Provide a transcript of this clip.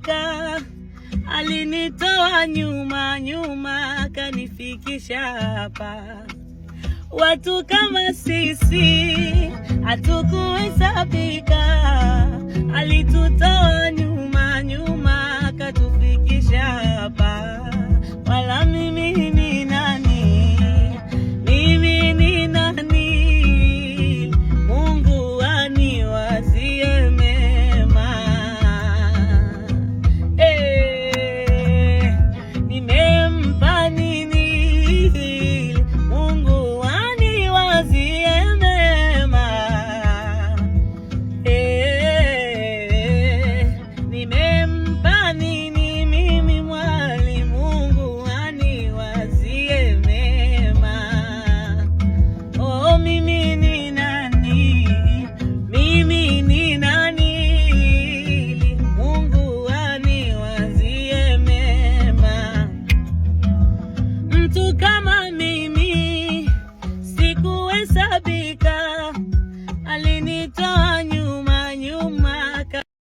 nimehesabika, alinitoa nyuma akanifikisha hapa. Watu kama sisi hatukuhesabika, alitutoa nyuma akatufikisha hapa. Wala mimi ni nani? Mimi ni nani? Mungu aniwazie mema. Nimempa nini? Mungu aniwazie mema. Nimempa nini mimi mwali? Mungu aniwazie mema. Oh, mimi ni nani? Mimi ni nani? Mungu aniwazie mema. Mtu kama